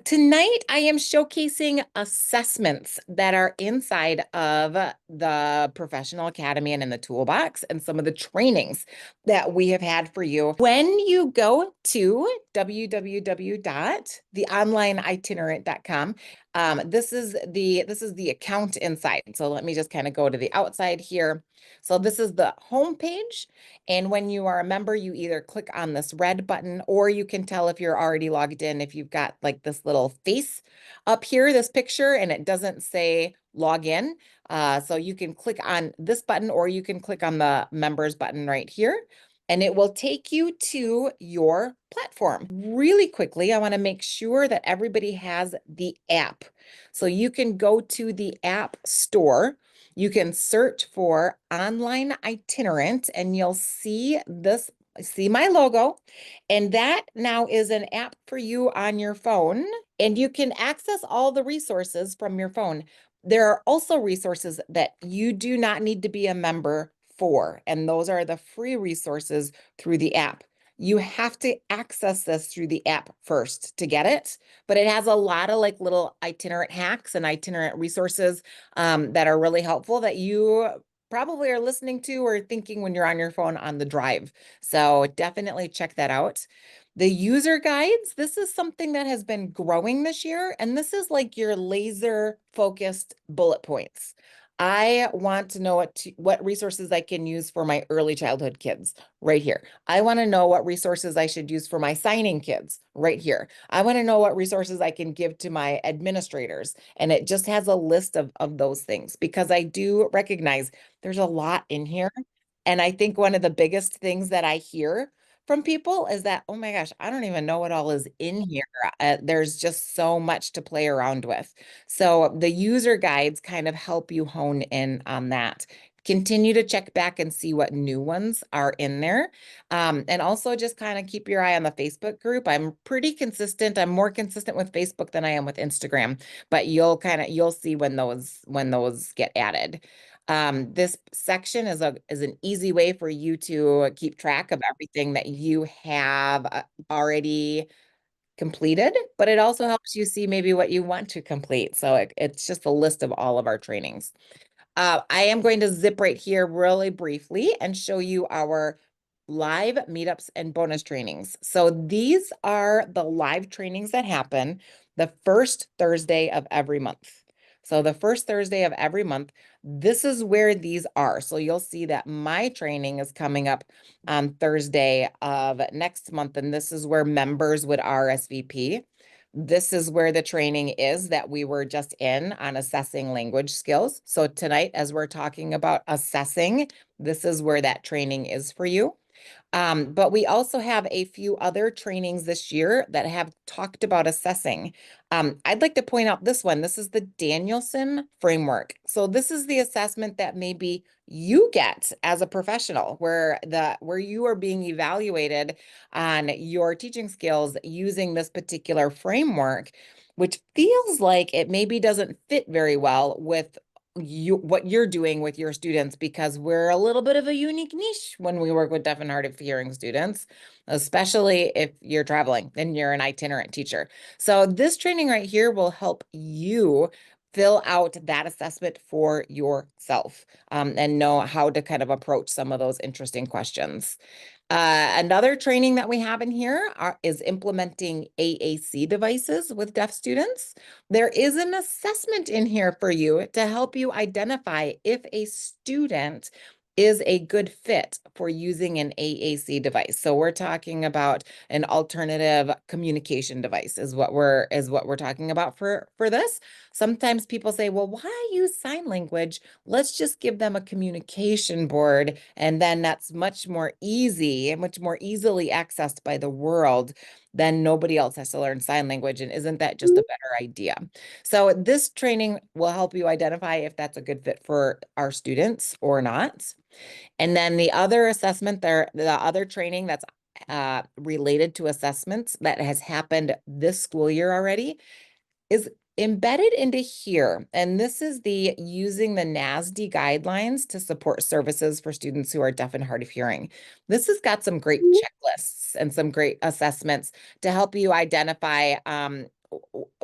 Tonight, I am showcasing assessments that are inside of the Professional Academy and in the Toolbox and some of the trainings that we have had for you. When you go to www.theonlineitinerant.com, this is the account inside. So let me just kind of go to the outside here. So this is the home page. And when you are a member, you either click on this red button, or you can tell if you're already logged in, if you've got like this little face up here, this picture, and it doesn't say log in. So you can click on this button, or you can click on the members button right here, and it will take you to your platform. Really quickly, I want to make sure that everybody has the app. So you can go to the app store. You can search for Online Itinerant, and you'll see this, see my logo. And that now is an app for you on your phone, and you can access all the resources from your phone. There are also resources that you do not need to be a member for, and those are the free resources through the app. You have to access this through the app first to get it, but it has a lot of like little itinerant hacks and itinerant resources that are really helpful that you probably are listening to or thinking when you're on your phone on the drive. So definitely check that out. The user guides, this is something that has been growing this year, and this is like your laser focused bullet points. I want to know what resources I can use for my early childhood kids right here. I want to know what resources I should use for my signing kids right here. I want to know what resources I can give to my administrators. And it just has a list of those things, because I do recognize there's a lot in here. And I think one of the biggest things that I hear from people is that, oh my gosh, I don't even know what all is in here. There's just so much to play around with. So the user guides kind of help you hone in on that. Continue to check back and see what new ones are in there. And also just kind of keep your eye on the Facebook group. I'm pretty consistent. I'm more consistent with Facebook than I am with Instagram, but you'll see when those get added. This section is an easy way for you to keep track of everything that you have already completed, but it also helps you see maybe what you want to complete. So it's just a list of all of our trainings. I am going to zip right here really briefly and show you our live meetups and bonus trainings. So these are the live trainings that happen the first Thursday of every month. So the first Thursday of every month, this is where these are. So you'll see that my training is coming up on Thursday of next month, and this is where members would RSVP. This is where the training is that we were just in on assessing language skills. So tonight, as we're talking about assessing, this is where that training is for you. But we also have a few other trainings this year that have talked about assessing. I'd like to point out this one. This is the Danielson framework. So this is the assessment that maybe you get as a professional, where you are being evaluated on your teaching skills using this particular framework, which feels like it maybe doesn't fit very well with what you're doing with your students, because we're a little bit of a unique niche when we work with deaf and hard of hearing students, especially if you're traveling and you're an itinerant teacher. So this training right here will help you fill out that assessment for yourself, and know how to kind of approach some of those interesting questions. Another training that we have in here is implementing AAC devices with deaf students. There is an assessment in here for you to help you identify if a student is a good fit for using an AAC device. So we're talking about an alternative communication device is what we're talking about for this. Sometimes people say, well, why use sign language? Let's just give them a communication board, and then that's much more easy and much more easily accessed by the world. Then nobody else has to learn sign language. And isn't that just a better idea? So this training will help you identify if that's a good fit for our students or not. And then the other assessment there, the other training that's related to assessments that has happened this school year already is embedded into here. And this is the using the NASD guidelines to support services for students who are deaf and hard of hearing. This has got some great checklists and some great assessments to help you identify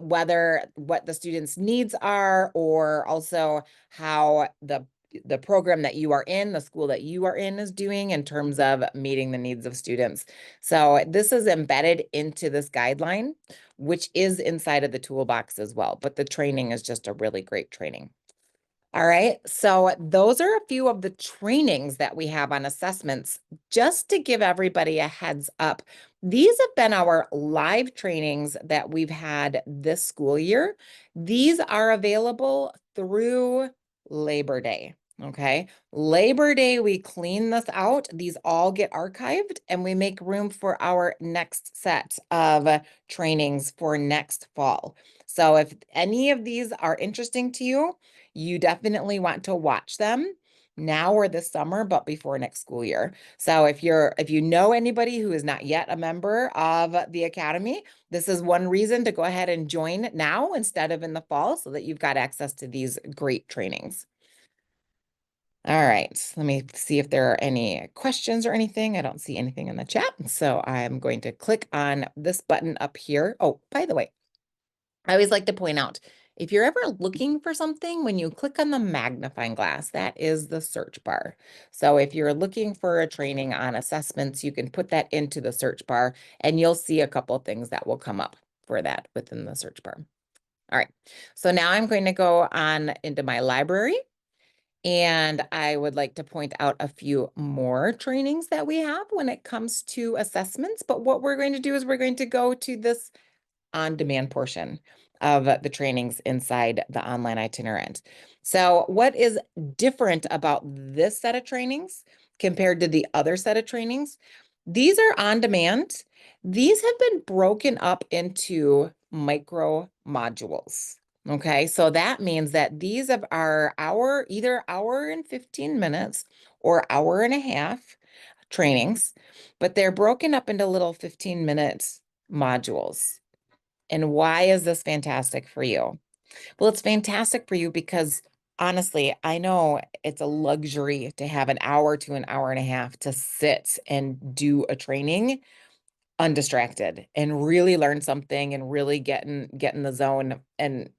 whether what the students' needs are, or also how the program that you are in, the school that you are in is doing in terms of meeting the needs of students. So this is embedded into this guideline, which is inside of the toolbox as well. But the training is just a really great training. All right, so those are a few of the trainings that we have on assessments. Just to give everybody a heads up, these have been our live trainings that we've had this school year. These are available through Labor Day. Okay, Labor Day, we clean this out. These all get archived and we make room for our next set of trainings for next fall. So if any of these are interesting to you, you definitely want to watch them now or this summer, but before next school year. So if you know anybody who is not yet a member of the Academy, this is one reason to go ahead and join now instead of in the fall, so that you've got access to these great trainings. All right, let me see if there are any questions or anything. I don't see anything in the chat, so I'm going to click on this button up here. Oh, by the way, I always like to point out, if you're ever looking for something, when you click on the magnifying glass, that is the search bar. So if you're looking for a training on assessments, you can put that into the search bar and you'll see a couple of things that will come up for that within the search bar. All right, so now I'm going to go on into my library, and I would like to point out a few more trainings that we have when it comes to assessments. But what we're going to do is we're going to go to this on-demand portion of the trainings inside the Online Itinerant. So what is different about this set of trainings compared to the other set of trainings? These are on demand. These have been broken up into micro modules. Okay, so that means that these are either hour and 15 minutes or hour and a half trainings, but they're broken up into little 15-minute modules. And why is this fantastic for you? Well, it's fantastic for you because honestly, I know it's a luxury to have an hour to an hour and a half to sit and do a training undistracted and really learn something and really get in the zone and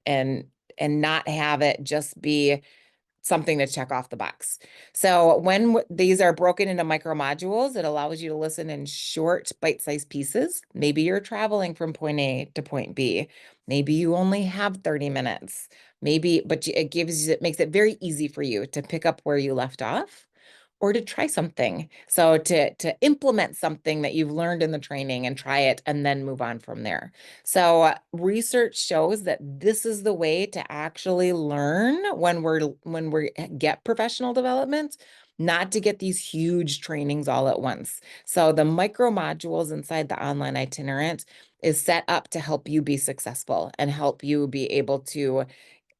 not have it just be something to check off the box. So when these are broken into micro modules, it allows you to listen in short bite-sized pieces. Maybe you're traveling from point A to point B. Maybe you only have 30 minutes. Maybe, but it makes it very easy for you to pick up where you left off, or to try something. So to implement something that you've learned in the training and try it and then move on from there. So research shows that this is the way to actually learn when we get professional development, not to get these huge trainings all at once. So the micro modules inside the Online Itinerant is set up to help you be successful and help you be able to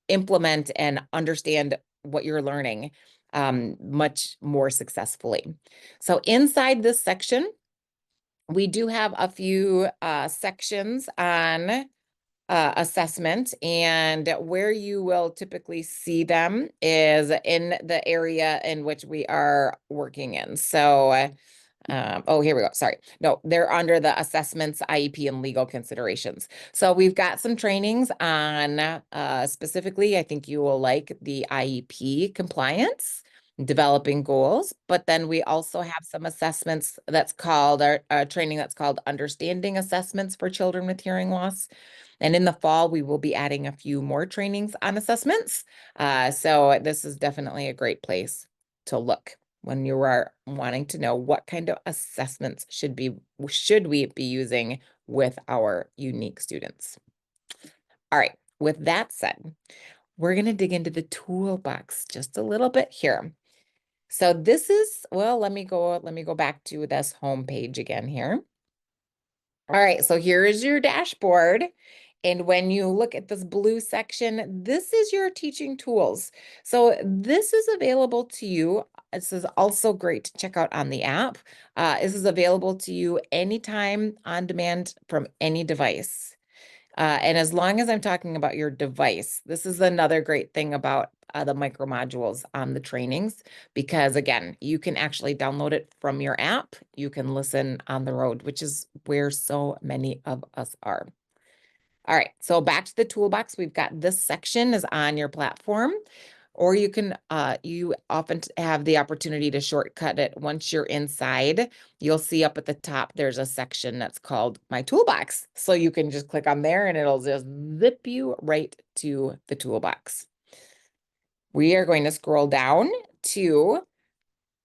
implement and understand what you're learning much more successfully. So inside this section, we do have a few sections on assessment, and where you will typically see them is in the area in which we are working in. So oh, here we go. Sorry. No, they're under the assessments, IEP, and legal considerations. So we've got some trainings on specifically, I think you will like the IEP compliance, developing goals, but then we also have some assessments that's called our training that's called understanding assessments for children with hearing loss. And in the fall, we will be adding a few more trainings on assessments. So this is definitely a great place to look when you are wanting to know what kind of assessments should we be using with our unique students. All right, with that said, we're going to dig into the toolbox just a little bit here. So this is, well, let me go back to this home page again here. All right, so here is your dashboard. And when you look at this blue section, this is your teaching tools. So this is available to you. This is also great to check out on the app. This is available to you anytime on demand from any device. And as long as I'm talking about your device, this is another great thing about the micro modules on the trainings, because again, you can actually download it from your app. You can listen on the road, which is where so many of us are. All right, so back to the toolbox. We've got this section is on your platform, or you can, you often have the opportunity to shortcut it. Once you're inside, you'll see up at the top, there's a section that's called My Toolbox. So you can just click on there and it'll just zip you right to the toolbox. We are going to scroll down to,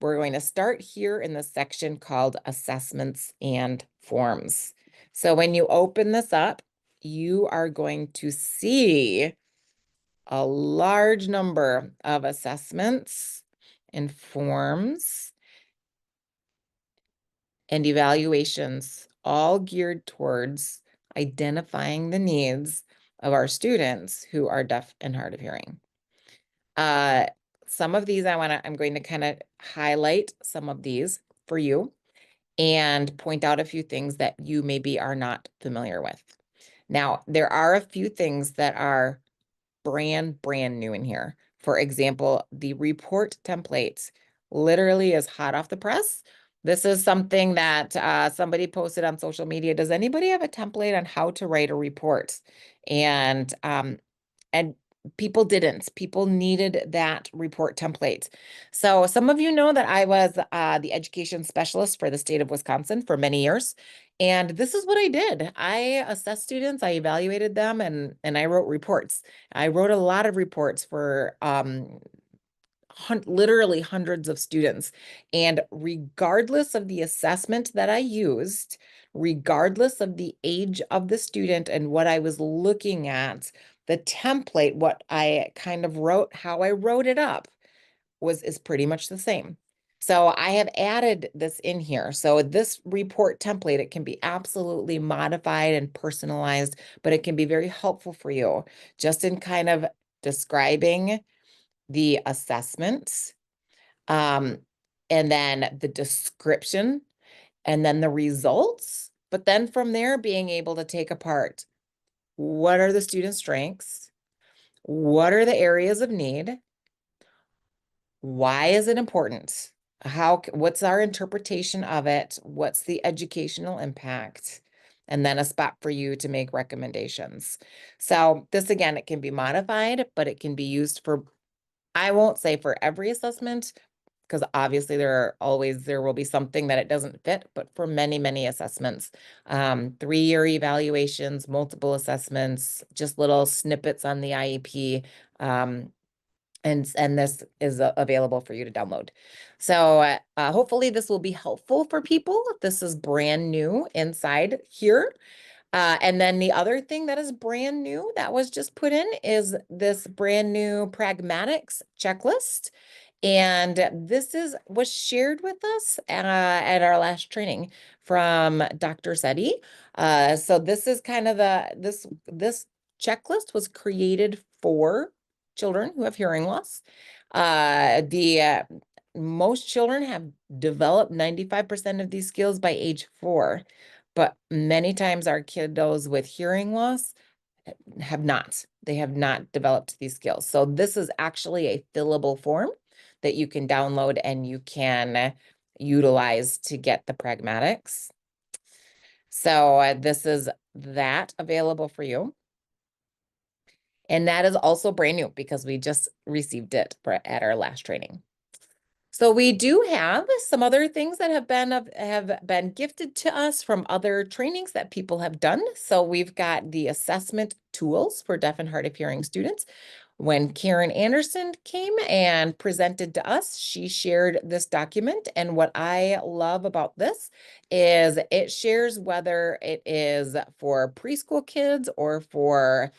we're going to start here in the section called Assessments and Forms. So when you open this up, you are going to see a large number of assessments and forms and evaluations, all geared towards identifying the needs of our students who are deaf and hard of hearing. Some of these I'm going to kind of highlight some of these for you and point out a few things that you maybe are not familiar with. Now, there are a few things that are brand new in here. For example, the report template literally is hot off the press. This is something that somebody posted on social media. Does anybody have a template on how to write a report? And people didn't. People needed that report template. So some of you know that I was the education specialist for the state of Wisconsin for many years. And this is what I did. I assessed students, I evaluated them, and I wrote reports. I wrote a lot of reports for literally hundreds of students. And regardless of the assessment that I used, regardless of the age of the student and what I was looking at, the template, what I kind of wrote, how I wrote it up is pretty much the same. So I have added this in here. So this report template, it can be absolutely modified and personalized, but it can be very helpful for you just in kind of describing the assessments, and then the description, and then the results. But then from there, being able to take apart, what are the student strengths? What are the areas of need? Why is it important? What's our interpretation of it? What's the educational impact? And then a spot for you to make recommendations. So this, again, it can be modified, but it can be used for, I won't say for every assessment, because obviously there will be something that it doesn't fit, but for many assessments, 3-year evaluations, multiple assessments, just little snippets on the IEP, and this is available for you to download. So hopefully this will be helpful for people. This is brand new inside here. And then the other thing that is brand new that was just put in is this brand new Pragmatics checklist. And this was shared with us at our last training from Dr. Setti. So this is kind of this checklist was created for children who have hearing loss. Most children have developed 95% of these skills by age 4, but many times our kiddos with hearing loss have not. They have not developed these skills. So this is actually a fillable form that you can download and you can utilize to get the pragmatics. So this is that available for you. And that is also brand new because we just received it at our last training. So we do have some other things that have been gifted to us from other trainings that people have done. So we've got the assessment tools for deaf and hard of hearing students. When Karen Anderson came and presented to us, she shared this document. And what I love about this is it shares whether it is for preschool kids or for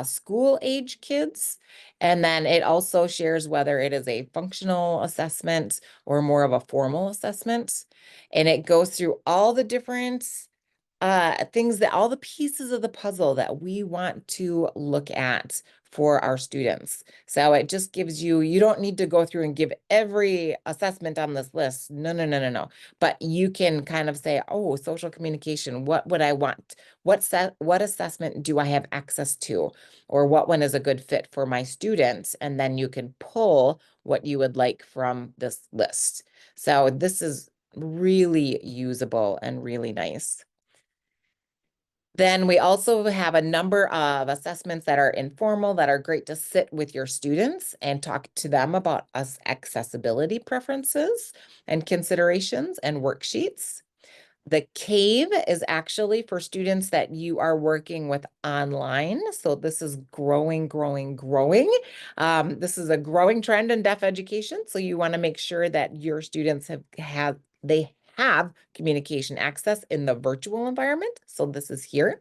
school age kids. And then it also shares whether it is a functional assessment or more of a formal assessment. And it goes through all the different things, that all the pieces of the puzzle that we want to look at for our students. So it just gives you don't need to go through and give every assessment on this list. No. But you can kind of say, oh, social communication, what would I want? What assessment do I have access to? Or what one is a good fit for my students? And then you can pull what you would like from this list. So this is really usable and really nice. Then we also have a number of assessments that are informal that are great to sit with your students and talk to them about accessibility preferences and considerations and worksheets. The CAVE is actually for students that you are working with online. So this is growing, growing, growing. This is a growing trend in deaf education. So you want to make sure that your students have communication access in the virtual environment. So this is here.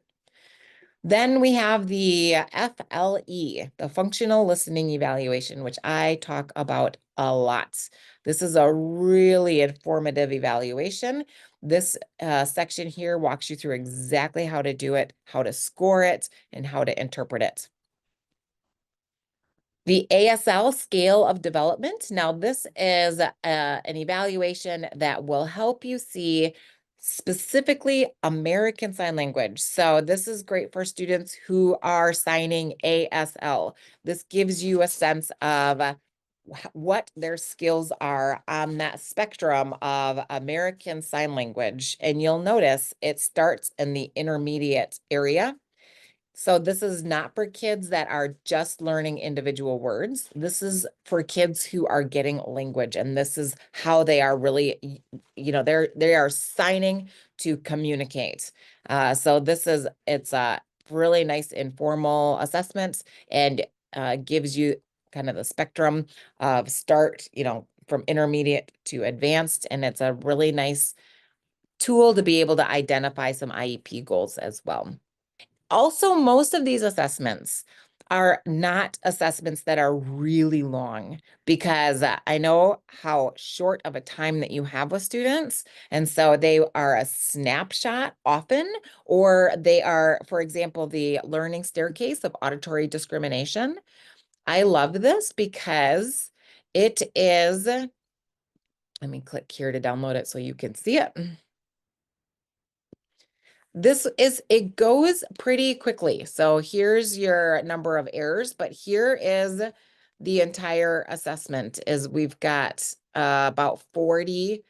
Then we have the FLE, the Functional Listening Evaluation, which I talk about a lot. This is a really informative evaluation. This section here walks you through exactly how to do it, how to score it, and how to interpret it. The ASL scale of development. Now, this is an evaluation that will help you see specifically American Sign Language. So this is great for students who are signing ASL. This gives you a sense of what their skills are on that spectrum of American Sign Language. And you'll notice it starts in the intermediate area. So this is not for kids that are just learning individual words. This is for kids who are getting language, and this is how they are really, they are signing to communicate. So it's a really nice informal assessment and gives you kind of the spectrum of start, from intermediate to advanced, and it's a really nice tool to be able to identify some IEP goals as well. Also, most of these assessments are not assessments that are really long because I know how short of a time that you have with students. And so they are a snapshot often, or they are, for example, the learning staircase of auditory discrimination. I love this because it is, let me click here to download it so you can see it. It goes pretty quickly. So here's your number of errors, but here is the entire assessment is we've got about 40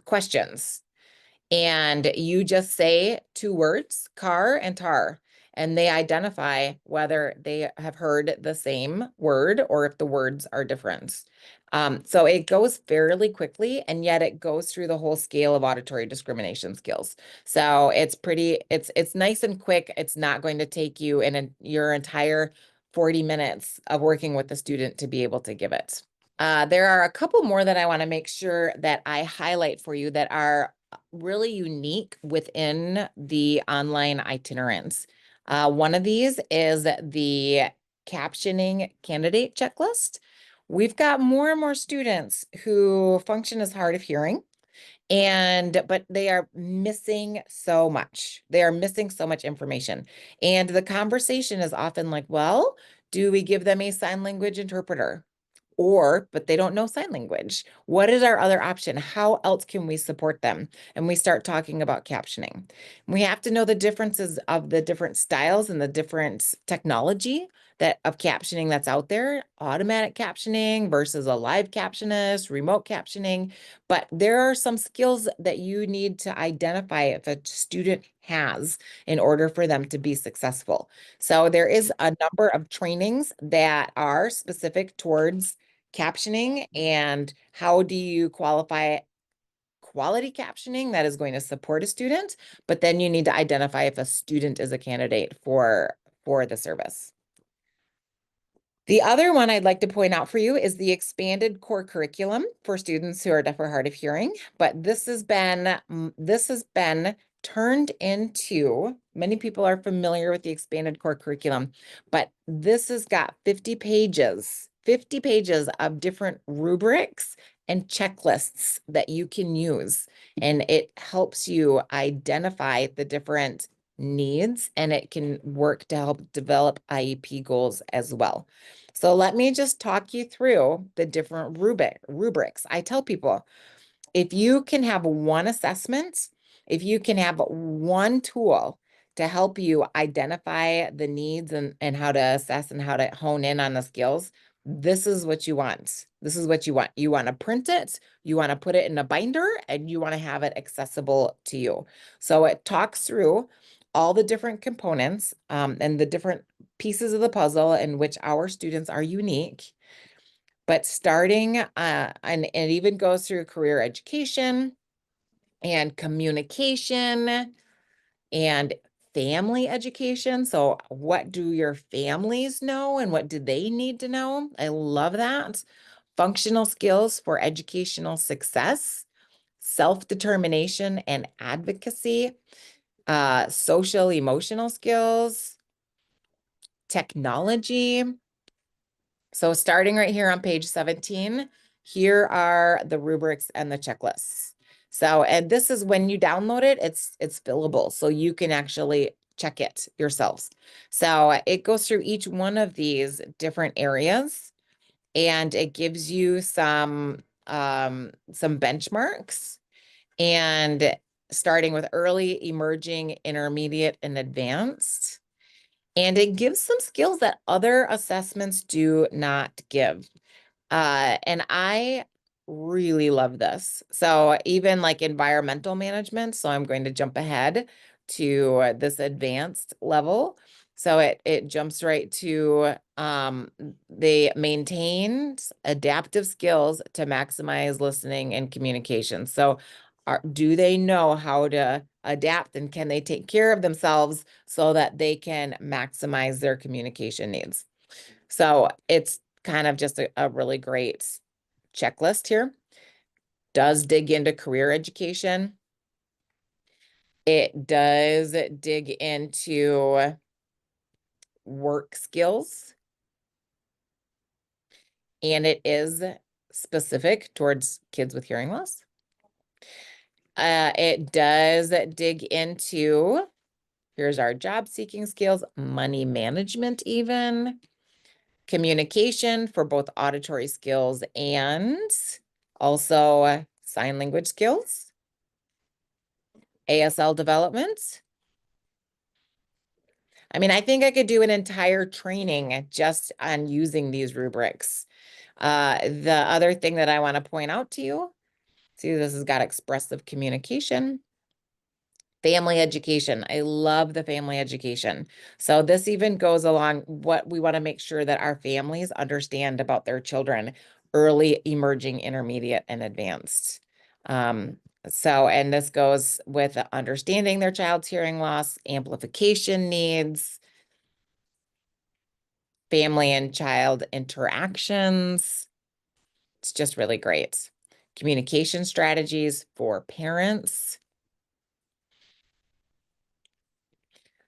questions. And you just say 2 words, car and tar, and they identify whether they have heard the same word or if the words are different. So it goes fairly quickly, and yet it goes through the whole scale of auditory discrimination skills. So it's nice and quick. It's not going to take you your entire 40 minutes of working with the student to be able to give it. There are a couple more that I want to make sure that I highlight for you that are really unique within the online itinerants. One of these is the captioning candidate checklist. We've got more and more students who function as hard of hearing, but they are missing so much. They are missing so much information. And the conversation is often like, well, do we give them a sign language interpreter? But they don't know sign language. What is our other option? How else can we support them? And we start talking about captioning. We have to know the differences of the different styles and the different technology of captioning that's out there, automatic captioning versus a live captionist, remote captioning. But there are some skills that you need to identify if a student has in order for them to be successful. So there is a number of trainings that are specific towards captioning and how do you qualify quality captioning that is going to support a student, but then you need to identify if a student is a candidate for the service. The other one I'd like to point out for you is the expanded core curriculum for students who are deaf or hard of hearing. But this has been turned into, many people are familiar with the expanded core curriculum, but this has got 50 pages of different rubrics and checklists that you can use. And it helps you identify the different needs, and it can work to help develop IEP goals as well. So let me just talk you through the different rubrics. I tell people, if you can have one assessment, if you can have one tool to help you identify the needs and how to assess and how to hone in on the skills, this is what you want. This is what you want. You want to print it, you want to put it in a binder, and you want to have it accessible to you. So it talks through all the different components and the different pieces of the puzzle in which our students are unique. But starting, and it even goes through career education and communication and family education. So what do your families know and what do they need to know? I love that. Functional skills for educational success, self-determination and advocacy, social emotional skills, technology. So starting right here on page 17, here are the rubrics and the checklists. So, and this is when you download it, it's fillable. So you can actually check it yourselves. So it goes through each one of these different areas and it gives you some benchmarks and starting with early, emerging, intermediate, and advanced. And it gives some skills that other assessments do not give. And I really love this. So even like environmental management, so I'm going to jump ahead to this advanced level. So it jumps right to they maintained adaptive skills to maximize listening and communication. So do they know how to adapt and can they take care of themselves so that they can maximize their communication needs? So it's kind of just a really great checklist here. Does dig into career education. It does dig into work skills. And it is specific towards kids with hearing loss. It does dig into, here's our job seeking skills, money management even, communication for both auditory skills and also sign language skills, ASL development. I mean, I think I could do an entire training just on using these rubrics. The other thing that I want to point out to you, see, this has got expressive communication. Family education. I love the family education. So this even goes along what we want to make sure that our families understand about their children, early, emerging, intermediate, and advanced. And this goes with understanding their child's hearing loss, amplification needs, family and child interactions. It's just really great. Communication strategies for parents.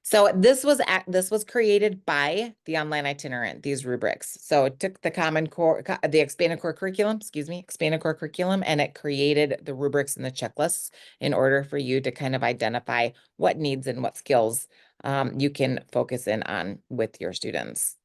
So this was created by the Online Itinerant, these rubrics. So it took the Common Core, the expanded core curriculum, and it created the rubrics and the checklists in order for you to kind of identify what needs and what skills you can focus in on with your students.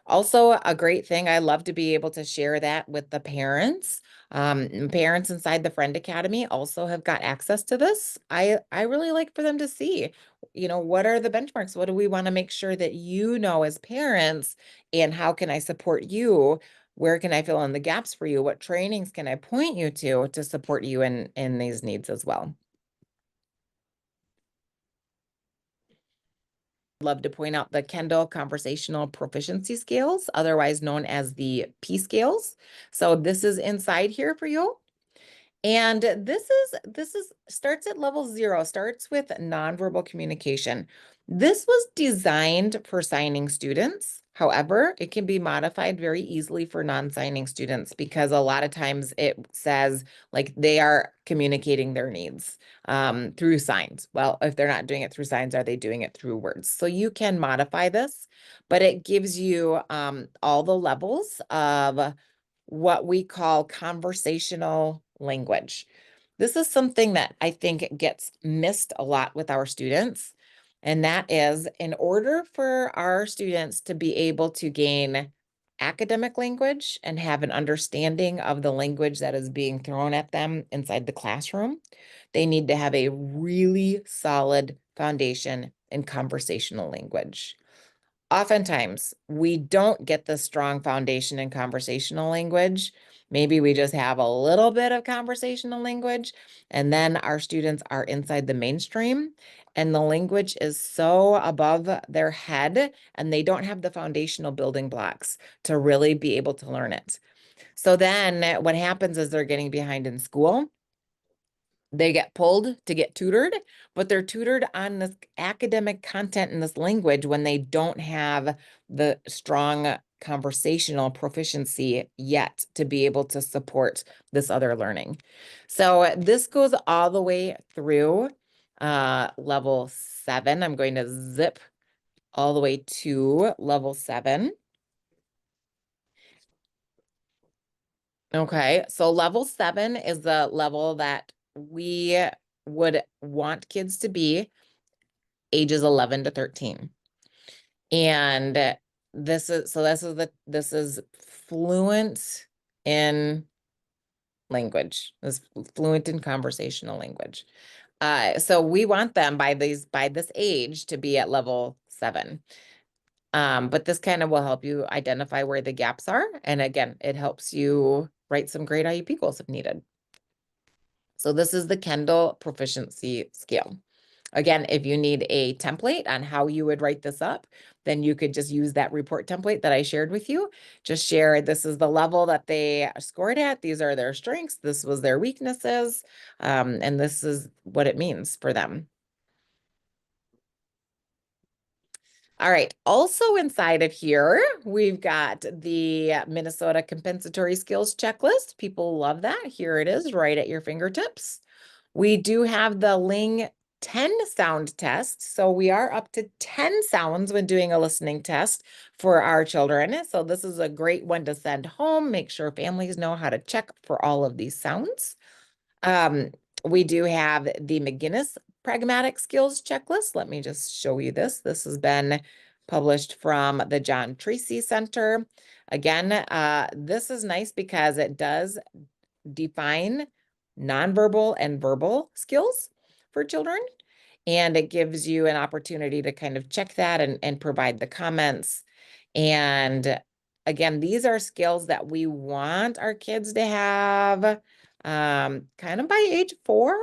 Also, a great thing, I love to be able to share that with the parents. Parents inside the Friend Academy also have got access to this. I really like for them to see, what are the benchmarks? What do we want to make sure that you know as parents? And how can I support you? Where can I fill in the gaps for you? What trainings can I point you to support you in these needs as well? Love to point out the Kendall Conversational Proficiency Scales, otherwise known as the P scales. So this is inside here for you. And this is starts at level 0, starts with nonverbal communication. This was designed for signing students. However, it can be modified very easily for non-signing students because a lot of times it says like they are communicating their needs through signs. Well, if they're not doing it through signs, are they doing it through words? So you can modify this, but it gives you all the levels of what we call conversational language. This is something that I think gets missed a lot with our students. And that is in order for our students to be able to gain academic language and have an understanding of the language that is being thrown at them inside the classroom, they need to have a really solid foundation in conversational language. oftentimes we don't get the strong foundation in conversational language. Maybe we just have a little bit of conversational language, and then our students are inside the mainstream, and the language is so above their head, and they don't have the foundational building blocks to really be able to learn it. So then what happens is they're getting behind in school. They get pulled to get tutored, but they're tutored on this academic content in this language when they don't have the strong conversational proficiency yet to be able to support this other learning. So this goes all the way through level 7. I'm going to zip all the way to level 7. Okay, so level 7 is the level that we would want kids to be ages 11 to 13. And this is fluent in language, this fluent in conversational language. So we want them by this age to be at level 7. But this kind of will help you identify where the gaps are. And again, it helps you write some great IEP goals if needed. So this is the Kendall proficiency scale. Again, if you need a template on how you would write this up, then you could just use that report template that I shared with you. Just share, this is the level that they scored at. These are their strengths. This was their weaknesses. And this is what it means for them. All right. Also inside of here, we've got the Minnesota Compensatory Skills Checklist. People love that. Here it is right at your fingertips. We do have the Ling 10 sound test. So we are up to 10 sounds when doing a listening test for our children. So this is a great one to send home. Make sure families know how to check for all of these sounds. We do have the McGinnis Pragmatic Skills Checklist. Let me just show you this. This has been published from the John Tracy Center. Again, this is nice because it does define nonverbal and verbal skills for children. And it gives you an opportunity to kind of check that and provide the comments. And again, these are skills that we want our kids to have kind of by age 4,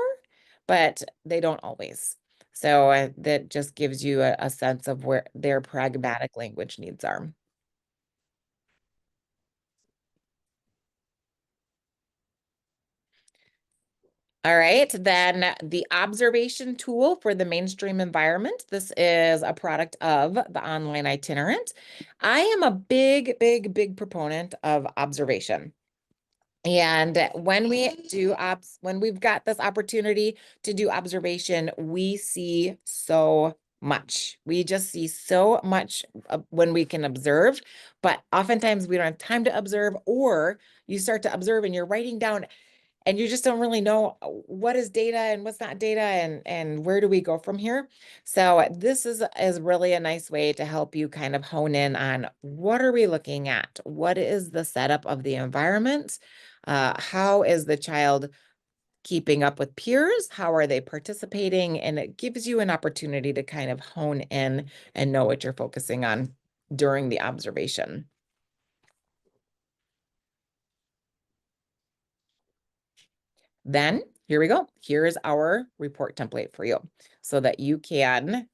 but they don't always. So that just gives you a sense of where their pragmatic language needs are. All right, then the observation tool for the mainstream environment. This is a product of the Online Itinerant. I am a big, big, big proponent of observation. And when we've got this opportunity to do observation, we see so much. We just see so much when we can observe, but oftentimes we don't have time to observe, or you start to observe and you're writing down and you just don't really know what is data and what's not data and where do we go from here. So this is really a nice way to help you kind of hone in on what are we looking at? What is the setup of the environment? How is the child keeping up with peers? How are they participating? And it gives you an opportunity to kind of hone in and know what you're focusing on during the observation. Then here we go. Here's our report template for you so that you can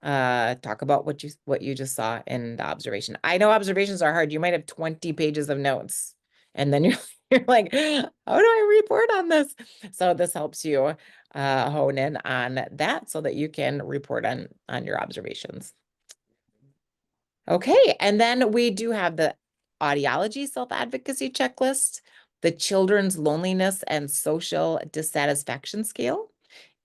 talk about what you just saw in the observation. I know observations are hard. You might have 20 pages of notes and then you're like, how do I report on this? So this helps you hone in on that so that you can report on your observations. Okay, and then we do have the Audiology self-advocacy checklist, the Children's Loneliness and Social Dissatisfaction Scale,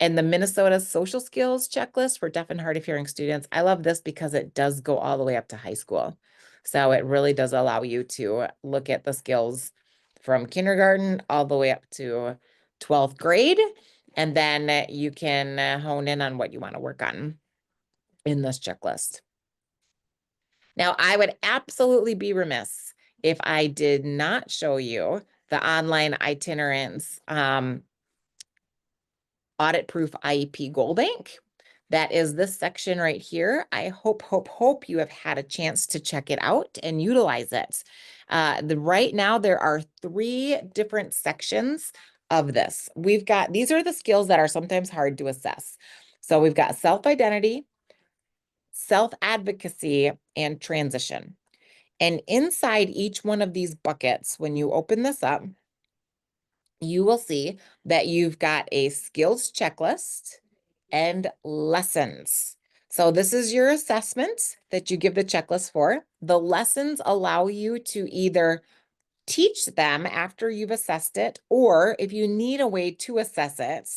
and the Minnesota Social Skills Checklist for deaf and hard of hearing students. I love this because it does go all the way up to high school. So it really does allow you to look at the skills from kindergarten all the way up to 12th grade. And then you can hone in on what you want to work on in this checklist. Now, I would absolutely be remiss if I did not show you the Online Itinerant's Audit-Proof IEP Goal Bank. That is this section right here. I hope you have had a chance to check it out and utilize it. Right now, there are 3 different sections of this. These are the skills that are sometimes hard to assess. So we've got self-identity, self-advocacy, and transition. And inside each one of these buckets, when you open this up, you will see that you've got a skills checklist and lessons. So this is your assessment that you give the checklist for. The lessons allow you to either teach them after you've assessed it, or if you need a way to assess it,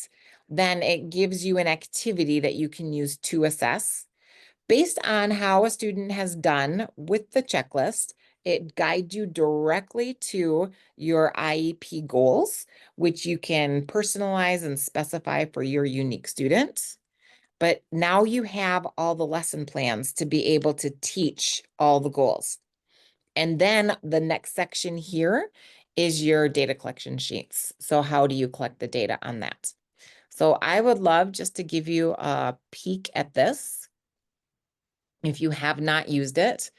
then it gives you an activity that you can use to assess. Based on how a student has done with the checklist, it guides you directly to your IEP goals, which you can personalize and specify for your unique students. But now you have all the lesson plans to be able to teach all the goals. And then the next section here is your data collection sheets. So how do you collect the data on that? So I would love just to give you a peek at this if you have not used it.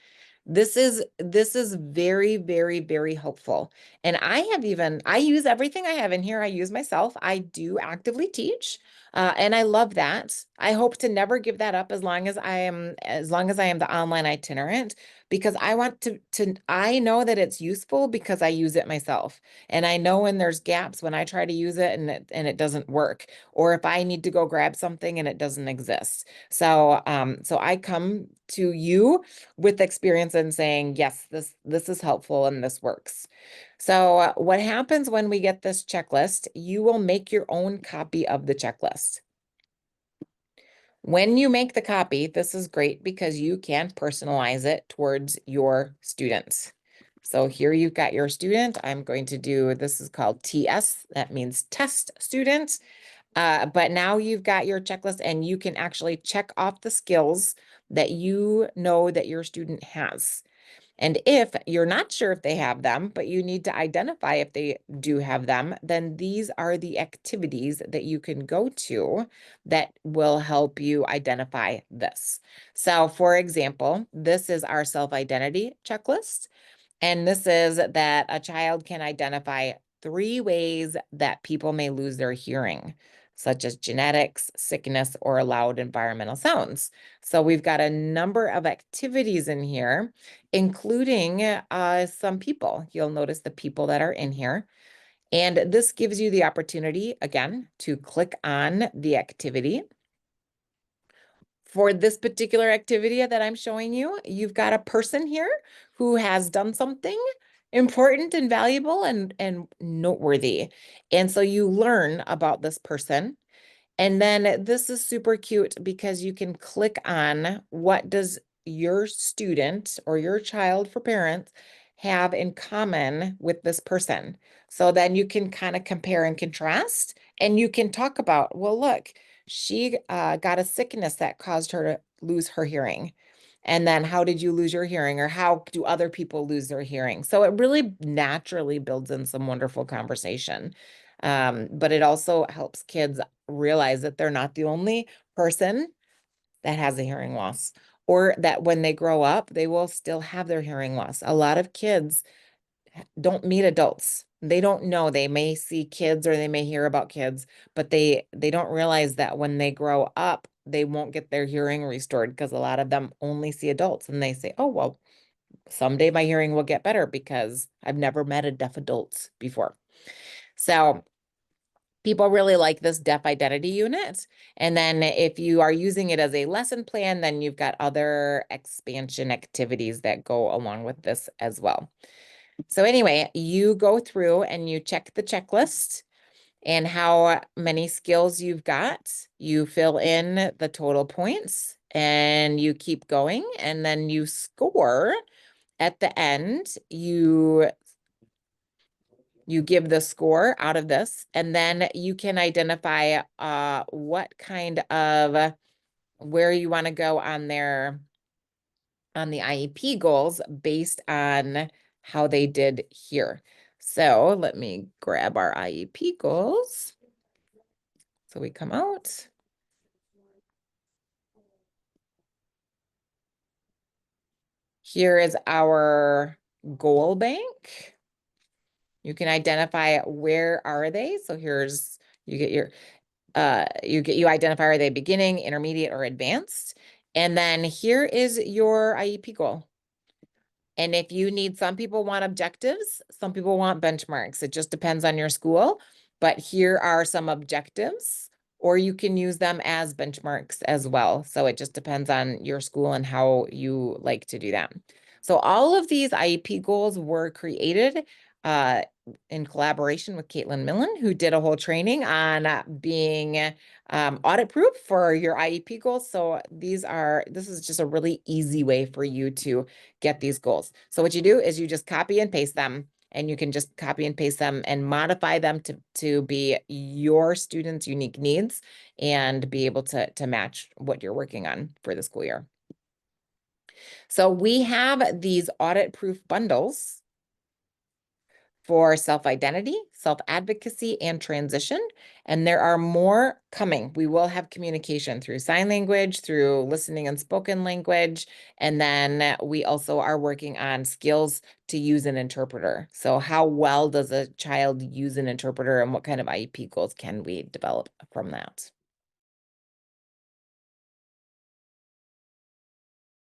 This is very, very, very helpful. And I use everything I have in here. I use myself. I do actively teach, and I love that. I hope to never give that up as long as I am the online itinerant, because I want I know that it's useful because I use it myself. And I know when there's gaps when I try to use it and it doesn't work, or if I need to go grab something and it doesn't exist. So I come to you with experience and saying, yes, this is helpful and this works. So what happens when we get this checklist, you will make your own copy of the checklist. When you make the copy, this is great because you can personalize it towards your students. So here you've got your student. I'm going to do, this is called TS. That means test student. But now you've got your checklist and you can actually check off the skills that you know that your student has. And if you're not sure if they have them, but you need to identify if they do have them, then these are the activities that you can go to that will help you identify this. So for example, this is our self-identity checklist. And this is that a child can identify 3 ways that people may lose their hearing, such as genetics, sickness, or loud environmental sounds. So we've got a number of activities in here, including some people. You'll notice the people that are in here. And this gives you the opportunity, again, to click on the activity. For this particular activity that I'm showing you, you've got a person here who has done something important and valuable and noteworthy. And so you learn about this person. And then this is super cute because you can click on what does your student or your child for parents have in common with this person. So then you can kind of compare and contrast, and you can talk about, well, look, she got a sickness that caused her to lose her hearing. And then how did you lose your hearing, or how do other people lose their hearing? So it really naturally builds in some wonderful conversation. But it also helps kids realize that they're not the only person that has a hearing loss, or that when they grow up, they will still have their hearing loss. A lot of kids don't meet adults. They don't know. They may see kids or they may hear about kids, but they don't realize that when they grow up, they won't get their hearing restored because a lot of them only see adults and they say, oh, well, someday my hearing will get better because I've never met a deaf adult before. So people really like this deaf identity unit. And then if you are using it as a lesson plan, then you've got other expansion activities that go along with this as well. So anyway, you go through and you check the checklist and how many skills you've got. You fill in the total points and you keep going, and then you score at the end. You give the score out of this, and then you can identify what kind of where you want to go on the IEP goals based on how they did here. So let me grab our IEP goals. So we come out. Here is our goal bank. You can identify where are they. So here's, you get your, you identify, are they beginning, intermediate, or advanced? And then here is your IEP goal. And if you need, some people want objectives, some people want benchmarks. It just depends on your school. But here are some objectives, or you can use them as benchmarks as well. So it just depends on your school and how you like to do that. So all of these IEP goals were created in collaboration with Caitlin Millen, who did a whole training on being audit proof for your IEP goals. So this is just a really easy way for you to get these goals. So what you do is you just copy and paste them, and you can just copy and paste them and modify them to be your students' unique needs and be able to match what you're working on for the school year. So we have these audit-proof bundles for self-identity, self-advocacy, and transition. And there are more coming. We will have communication through sign language, through listening and spoken language. And then we also are working on skills to use an interpreter. So how well does a child use an interpreter, and what kind of IEP goals can we develop from that?